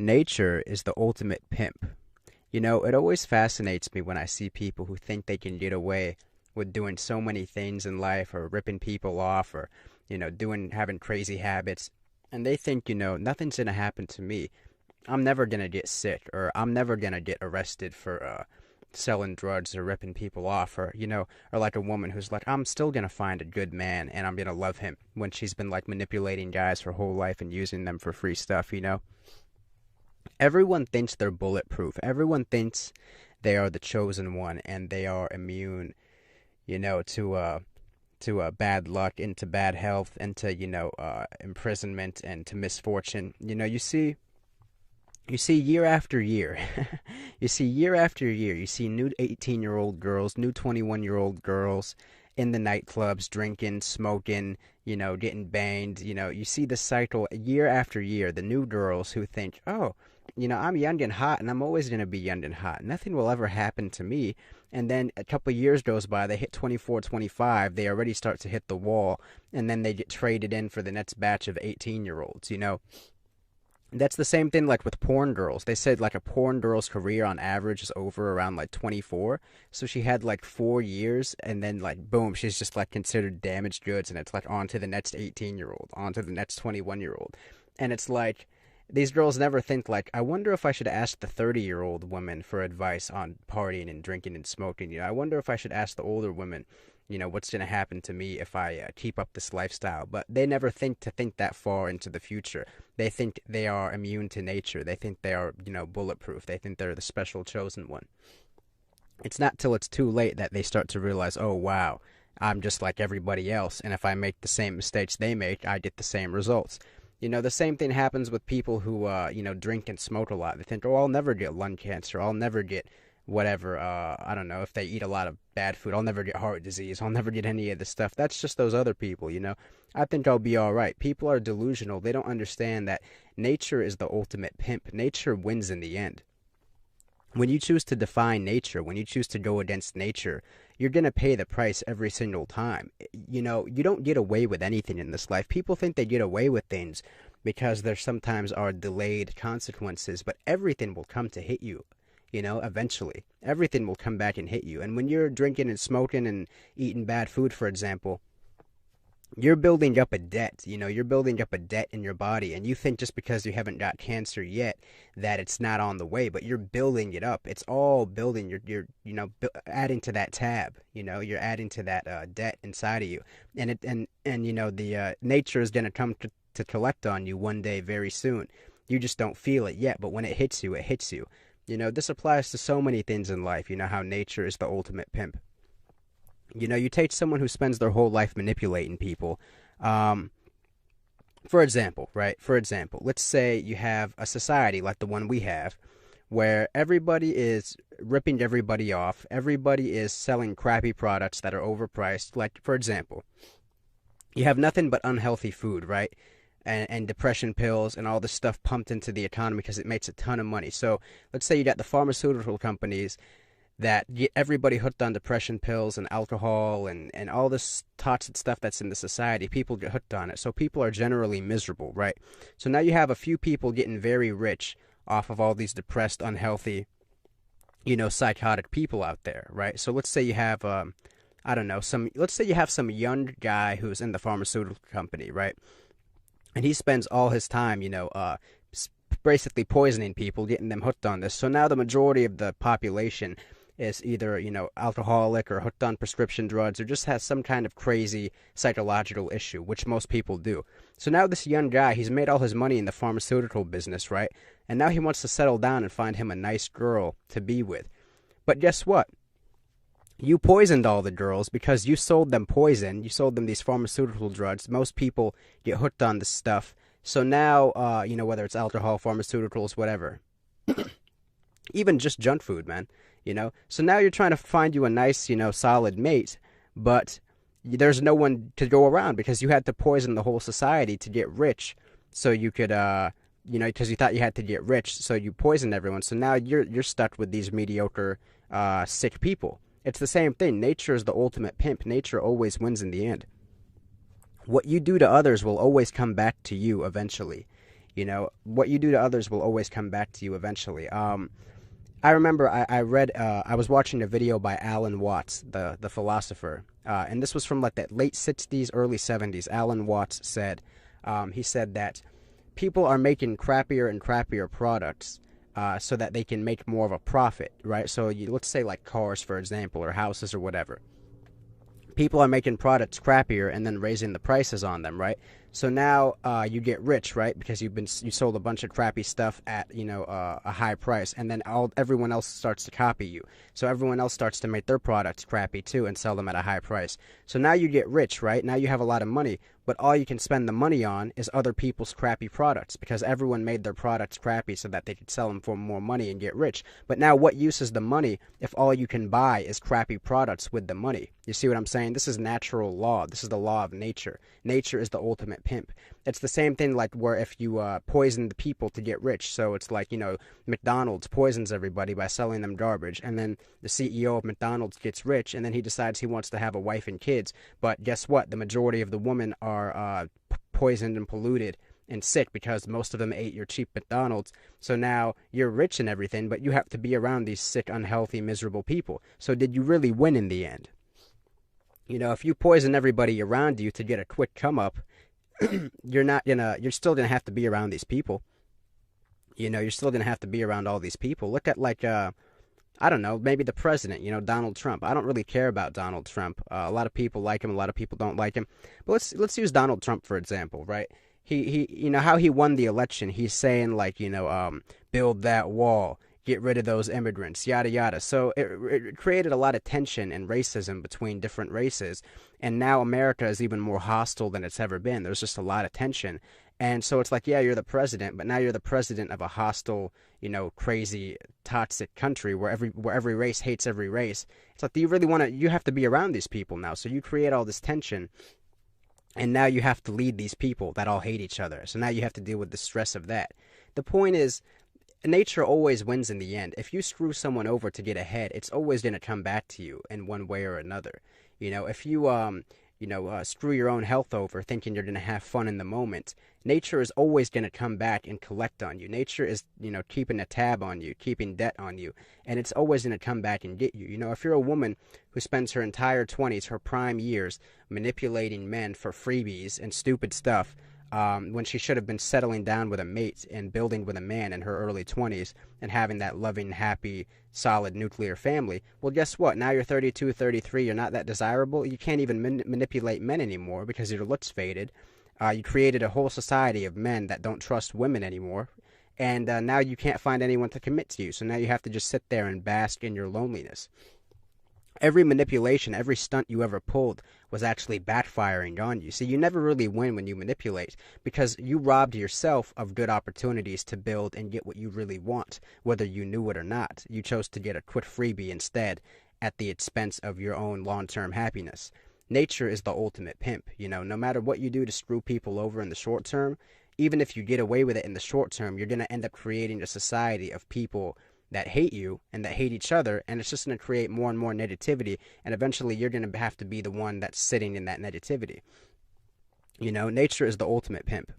Nature is the ultimate pimp. You know, it always fascinates me when I see people who think they can get away with doing so many things in life or ripping people off or, having crazy habits. And they think, nothing's going to happen to me. I'm never going to get sick or I'm never going to get arrested for selling drugs or ripping people off or like a woman who's like, I'm still going to find a good man and I'm going to love him when she's been like manipulating guys her whole life and using them for free stuff. Everyone thinks they're bulletproof. Everyone thinks they are the chosen one and they are immune, to bad luck, into bad health, into imprisonment and to misfortune. You see year after year, you see year after year, you see new 18-year-old girls, new 21-year-old girls in the nightclubs, drinking, smoking, getting banged. You see the cycle year after year, the new girls who think, oh, I'm young and hot and I'm always going to be young and hot. Nothing will ever happen to me. And then a couple of years goes by, they hit 24, 25, they already start to hit the wall, and then they get traded in for the next batch of 18-year-olds. That's the same thing like with porn girls. They said like a porn girl's career on average is over around like 24. So she had like 4 years and then like boom, she's just like considered damaged goods and it's like on to the next 18-year-old, on to the next 21-year-old. And it's like these girls never think like, I wonder if I should ask the 30-year-old woman for advice on partying and drinking and smoking. I wonder if I should ask the older women, what's going to happen to me if I keep up this lifestyle. But they never think that far into the future. They think they are immune to nature. They think they are, bulletproof. They think they're the special chosen one. It's not till it's too late that they start to realize, oh, wow, I'm just like everybody else. And if I make the same mistakes they make, I get the same results. The same thing happens with people who, drink and smoke a lot. They think, oh, I'll never get lung cancer. I'll never get whatever, I don't know, if they eat a lot of bad food, I'll never get heart disease. I'll never get any of this stuff. That's just those other people, I think I'll be all right. People are delusional. They don't understand that nature is the ultimate pimp. Nature wins in the end. When you choose to defy nature, when you choose to go against nature, you're going to pay the price every single time. You don't get away with anything in this life. People think they get away with things because there sometimes are delayed consequences, but everything will come to hit you. Eventually. Everything will come back and hit you. And when you're drinking and smoking and eating bad food, for example, you're building up a debt. You're building up a debt in your body. And you think just because you haven't got cancer yet that it's not on the way, but you're building it up. It's all building. You're adding to that tab. You're adding to that debt inside of you. And the nature is going to come to collect on you one day very soon. You just don't feel it yet. But when it hits you, it hits you. This applies to so many things in life. How nature is the ultimate pimp. You take someone who spends their whole life manipulating people. For example, let's say you have a society like the one we have where everybody is ripping everybody off. Everybody is selling crappy products that are overpriced. Like, for example, you have nothing but unhealthy food, right? And depression pills and all this stuff pumped into the economy because it makes a ton of money. So let's say you got the pharmaceutical companies that get everybody hooked on depression pills and alcohol and all this toxic stuff that's in the society. People get hooked on it. So people are generally miserable, right? So now you have a few people getting very rich off of all these depressed, unhealthy, psychotic people out there, right? So let's say you have, let's say you have some young guy who's in the pharmaceutical company, right? And he spends all his time, basically poisoning people, getting them hooked on this. So now the majority of the population is either, alcoholic or hooked on prescription drugs or just has some kind of crazy psychological issue, which most people do. So now this young guy, he's made all his money in the pharmaceutical business, right? And now he wants to settle down and find him a nice girl to be with. But guess what? You poisoned all the girls because you sold them poison. You sold them these pharmaceutical drugs. Most people get hooked on this stuff. So now, whether it's alcohol, pharmaceuticals, whatever. Even just junk food, man. So now you're trying to find you a nice, solid mate. But there's no one to go around because you had to poison the whole society to get rich. So you could, because you thought you had to get rich. So you poisoned everyone. So now you're stuck with these mediocre, sick people. It's the same thing. Nature is the ultimate pimp. Nature always wins in the end. What you do to others will always come back to you eventually. You know, what you do to others will always come back to you eventually. I remember I read, I was watching a video by Alan Watts, the philosopher, and this was from like the late 60s, early 70s. Alan Watts said, he said that people are making crappier and crappier products so that they can make more of a profit, right? So let's say like cars, for example, or houses or whatever. People are making products crappier and then raising the prices on them, right? So now you get rich, right? Because you sold a bunch of crappy stuff at a high price, and then everyone else starts to copy you. So everyone else starts to make their products crappy too and sell them at a high price. So now you get rich, right? Now you have a lot of money, but all you can spend the money on is other people's crappy products because everyone made their products crappy so that they could sell them for more money and get rich. But now what use is the money if all you can buy is crappy products with the money? You see what I'm saying? This is natural law. This is the law of nature. Nature is the ultimate pimp. It's the same thing like where if you poison the people to get rich. So it's like, McDonald's poisons everybody by selling them garbage. And then the CEO of McDonald's gets rich and then he decides he wants to have a wife and kids. But guess what? The majority of the women are poisoned and polluted and sick because most of them ate your cheap McDonald's. So now you're rich and everything, but you have to be around these sick, unhealthy, miserable people. So did you really win in the end? If you poison everybody around you to get a quick come up, you're still gonna have to be around these people. You're still gonna have to be around all these people. Look at like I don't know, maybe the president, Donald Trump. I don't really care about Donald Trump. A lot of people like him, a lot of people don't like him. But let's use Donald Trump for example, right? He how he won the election. He's saying like, build that wall, get rid of those immigrants, yada yada. So it created a lot of tension and racism between different races, and now America is even more hostile than it's ever been. There's just a lot of tension, and so it's like, yeah, you're the president, but now you're the president of a hostile, crazy, toxic country where every race hates every race. It's like, do you really want to? You have to be around these people now, so you create all this tension. And now you have to lead these people that all hate each other. So now you have to deal with the stress of that. The point is, nature always wins in the end. If you screw someone over to get ahead, it's always going to come back to you in one way or another. If you screw your own health over thinking you're going to have fun in the moment, nature is always going to come back and collect on you. Nature is, keeping a tab on you, keeping debt on you, and it's always going to come back and get you. If you're a woman who spends her entire 20s, her prime years, manipulating men for freebies and stupid stuff, when she should have been settling down with a mate and building with a man in her early 20s and having that loving, happy, solid nuclear family. Well, guess what? Now you're 32, 33, you're not that desirable. You can't even manipulate men anymore because your looks faded. You created a whole society of men that don't trust women anymore. And now you can't find anyone to commit to you. So now you have to just sit there and bask in your loneliness. Every manipulation, every stunt you ever pulled was actually backfiring on you. So you never really win when you manipulate because you robbed yourself of good opportunities to build and get what you really want, whether you knew it or not. You chose to get a quick freebie instead at the expense of your own long-term happiness. Nature is the ultimate pimp. No matter what you do to screw people over in the short term, even if you get away with it in the short term, you're going to end up creating a society of people that hate you and that hate each other, and it's just going to create more and more negativity, and eventually you're going to have to be the one that's sitting in that negativity. Nature is the ultimate pimp.